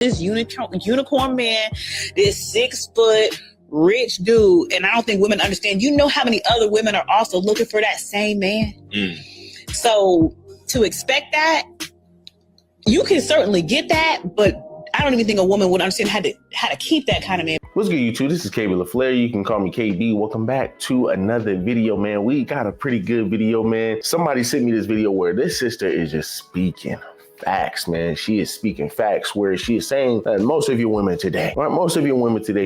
This unicorn man, this 6-foot rich dude, and I don't think women understand. You know how many other women are also looking for that same man? So to expect that, you can certainly get that, but I don't even think a woman would understand how to keep that kind of man. What's good, YouTube? This is KB LaFleur. You can call me KB. Welcome back to another video, man. We got a pretty good video, man. Somebody sent me this video where this sister is just speaking facts, man. She is speaking facts where she is saying that most of you women today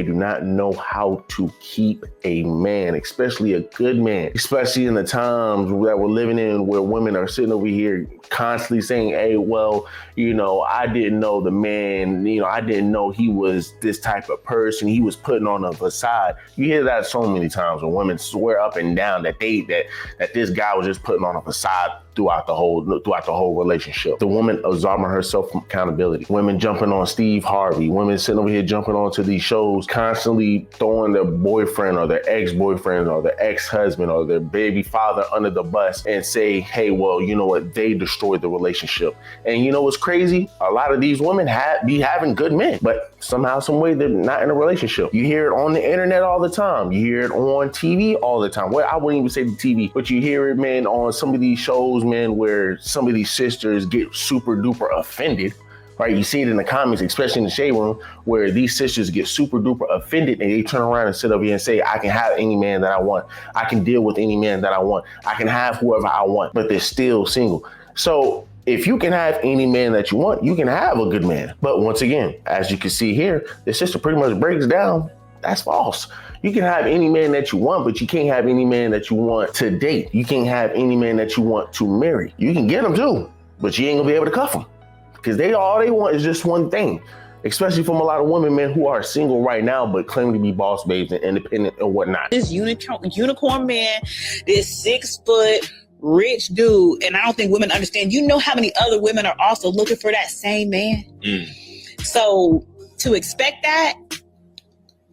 do not know how to keep a man, especially a good man, especially in the times that we're living in where women are sitting over here constantly saying, hey, well, I didn't know the man, I didn't know he was this type of person. He was putting on a facade. You hear that so many times when women swear up and down that this guy was just putting on a facade throughout the whole relationship. The woman absorbing herself from accountability. Women jumping on Steve Harvey. Women sitting over here jumping onto these shows, constantly throwing their boyfriend or their ex-boyfriend or their ex-husband or their baby father under the bus and say, hey, well, you know what? They destroyed the relationship. And you know what's crazy? A lot of these women be having good men, but somehow, some way, they're not in a relationship. You hear it on the internet all the time. You hear it on TV all the time. Well, I wouldn't even say the TV, but you hear it, man, on some of these shows, man, where some of these sisters get super duper offended, right? You see it in the comments, especially in the shade room, where these sisters get super duper offended and they turn around and sit over here and say, I can have any man that I want. I can deal with any man that I want. I can have whoever I want, but they're still single. So if you can have any man that you want, you can have a good man. But once again, as you can see here, the sister pretty much breaks down. That's false. You can have any man that you want, but you can't have any man that you want to date. You can't have any man that you want to marry. You can get them too, but you ain't gonna be able to cuff them because all they want is just one thing, especially from a lot of women, man, who are single right now, but claim to be boss babes and independent and whatnot. This unicorn man, this 6-foot rich dude, and I don't think women understand. You know how many other women are also looking for that same man? So to expect that,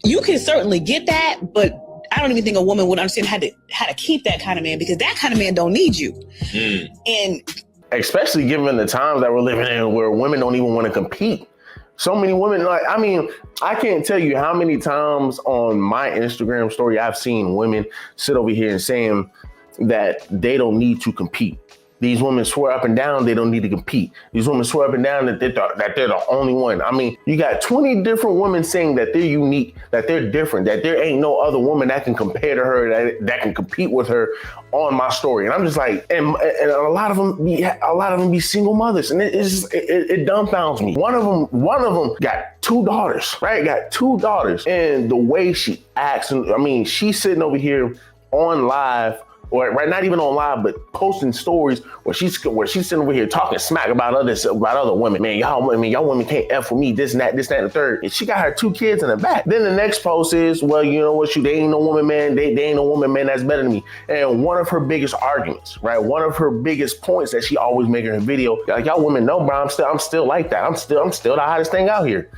you can certainly get that, but I don't even think a woman would understand how to keep that kind of man, because that kind of man don't need you. And especially given the times that we're living in where women don't even want to compete. So many women, I can't tell you how many times on my Instagram story I've seen women sit over here and saying that they don't need to compete. These women swear up and down they don't need to compete. These women swear up and down that they're the only one. I mean, you got 20 different women saying that they're unique, that they're different, that there ain't no other woman that can compare to her, that can compete with her on my story. And I'm just like, and a lot of them be single mothers, and it dumbfounds me. One of them got 2 daughters, right? Got 2 daughters, and the way she acts, and I mean, she's sitting over here on live. Or right, not even on live, but posting stories where she's sitting over here talking smack about other women. Man, y'all women can't F with me, this and that, and the third. And she got her 2 kids in the back. Then the next post is, well, you know what, they ain't no woman, man. They ain't no woman, man, that's better than me. And one of her biggest arguments, right? One of her biggest points that she always make in her video, like, y'all women know, bro, I'm still like that. I'm still the hottest thing out here.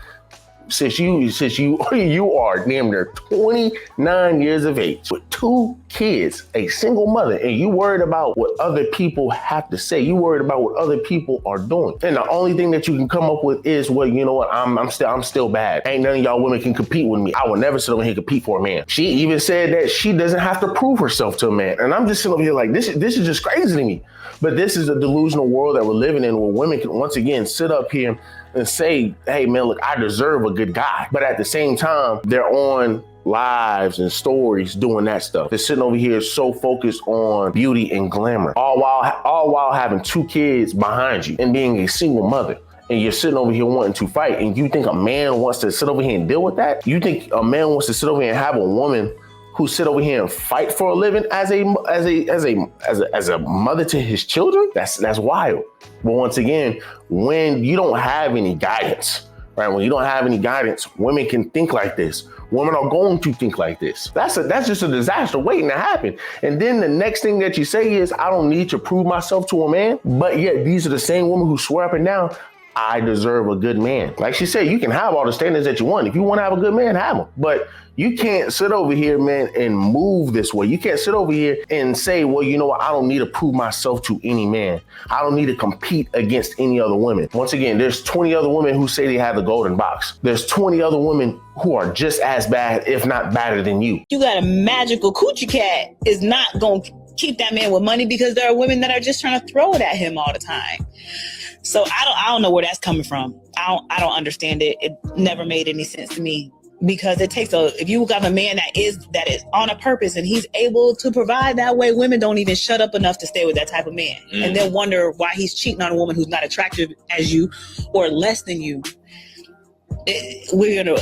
Since you are damn near 29 years of age with 2 kids, a single mother, and you worried about what other people have to say. You worried about what other people are doing. And the only thing that you can come up with is, well, you know what? I'm still bad. Ain't none of y'all women can compete with me. I will never sit over here and compete for a man. She even said that she doesn't have to prove herself to a man. And I'm just sitting over here like, this is just crazy to me. But this is a delusional world that we're living in, where women can once again sit up here and say, hey, man, look, I deserve a good guy. But at the same time, they're on lives and stories doing that stuff. They're sitting over here so focused on beauty and glamour, all while having 2 kids behind you and being a single mother. And you're sitting over here wanting to fight, and you think a man wants to sit over here and deal with that? You think a man wants to sit over here and have a woman who sit over here and fight for a living as a mother to his children? That's wild. But once again, when you don't have any guidance, right? When you don't have any guidance, women can think like this. Women are going to think like this. That's just a disaster waiting to happen. And then the next thing that you say is, I don't need to prove myself to a man. But yet these are the same women who swear up and down, I deserve a good man. Like she said, you can have all the standards that you want. If you want to have a good man, have them. But you can't sit over here, man, and move this way. You can't sit over here and say, well, you know what? I don't need to prove myself to any man. I don't need to compete against any other women. Once again, there's 20 other women who say they have the golden box. There's 20 other women who are just as bad, if not better than you. You got a magical coochie cat is not going to keep that man with money, because there are women that are just trying to throw it at him all the time. So I don't know where that's coming from. I don't understand it. It never made any sense to me, because it takes if you got a man that is on a purpose and he's able to provide that way, women don't even shut up enough to stay with that type of man, and then wonder why he's cheating on a woman who's not attractive as you or less than you. We're in a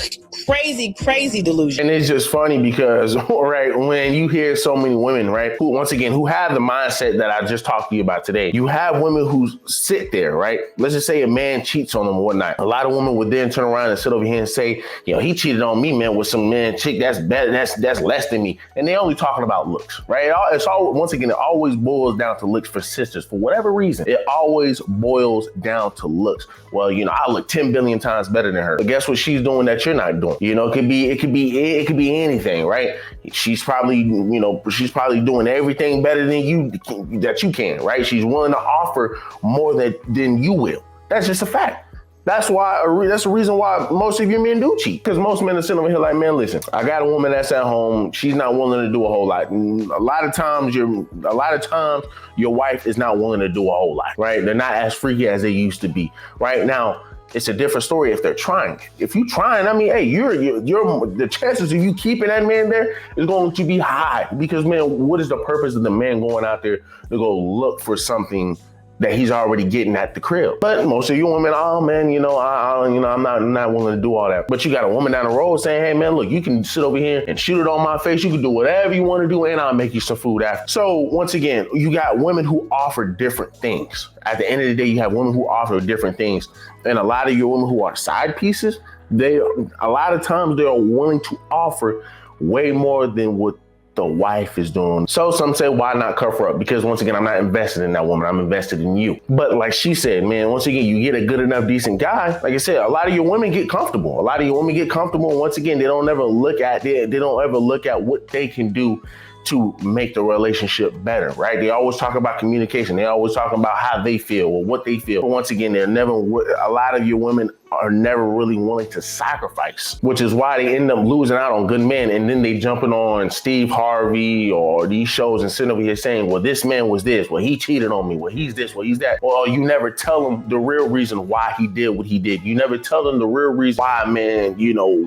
crazy delusion. And it's just funny because, right, when you hear so many women, right, who, once again, who have the mindset that I just talked to you about today, you have women who sit there, right? Let's just say a man cheats on them one night. A lot of women would then turn around and sit over here and say, you know, he cheated on me, man, with some man chick that's better, that's less than me. And they're only talking about looks, right? It's all, once again, it always boils down to looks for sisters. For whatever reason, it always boils down to looks. Well, you know, I look 10 billion times better than her. But guess what she's doing that you're not doing? You know, it could be anything, right? She's probably doing everything better than you that you can, right? She's willing to offer more than you will. That's just a fact. That's the reason why most of your men do cheat. Because most men are sitting over here like, man, listen, I got a woman that's at home. She's not willing to do a whole lot. And a lot of times your wife is not willing to do a whole lot, right? They're not as freaky as they used to be. Right now, it's a different story if they're trying. If you're trying, I mean, hey, you're the chances of you keeping that man there is going to be high. Because, man, what is the purpose of the man going out there to go look for something that he's already getting at the crib? But most of you women, oh man, I'm not willing to do all that. But you got a woman down the road saying, hey man, look, you can sit over here and shoot it on my face. You can do whatever you want to do, and I'll make you some food after. So once again, you got women who offer different things. At the end of the day, you have women who offer different things. And a lot of your women who are side pieces, a lot of times they are willing to offer way more than what the wife is doing. So some say, why not cover up? Because once again, I'm not invested in that woman. I'm invested in you. But like she said, man, once again, you get a good enough, decent guy. Like I said, a lot of your women get comfortable. And once again, they don't ever look at what they can do to make the relationship better, right? They always talk about communication. They always talk about how they feel or what they feel. But once again, a lot of your women are never really willing to sacrifice, which is why they end up losing out on good men. And then they jumping on Steve Harvey or these shows and sitting over here saying, well, this man was this, well, he cheated on me, well, he's this, well, he's that. Well, you never tell them the real reason why he did what he did. You never tell them the real reason why, man,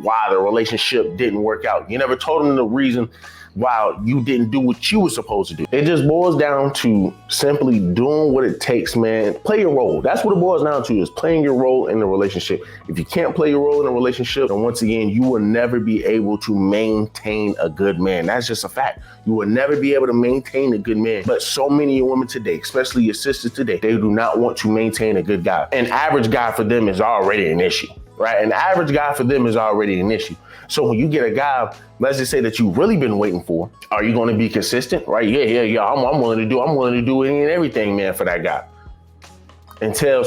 why the relationship didn't work out. You never told them the reason why you didn't do what you were supposed to do. It just boils down to simply doing what it takes, man. Play your role. That's what it boils down to, is playing your role in the relationship. If you can't play your role in a relationship, then once again, you will never be able to maintain a good man. That's just a fact. You will never be able to maintain a good man. But so many women today, especially your sisters today, they do not want to maintain a good guy. An average guy for them is already an issue, right? An average guy for them is already an issue. So when you get a guy, let's just say that you've really been waiting for, are you going to be consistent? Right? Yeah. I'm willing to do any and everything, man, for that guy. Until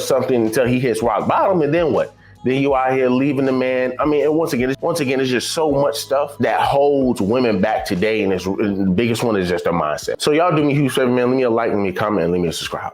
he hits rock bottom, and then what? Then you out here leaving the man. I mean, and once again, it's just so much stuff that holds women back today, and the biggest one is just their mindset. So y'all do me a huge favor, man. Leave me a like, leave me a comment, and leave me a subscribe.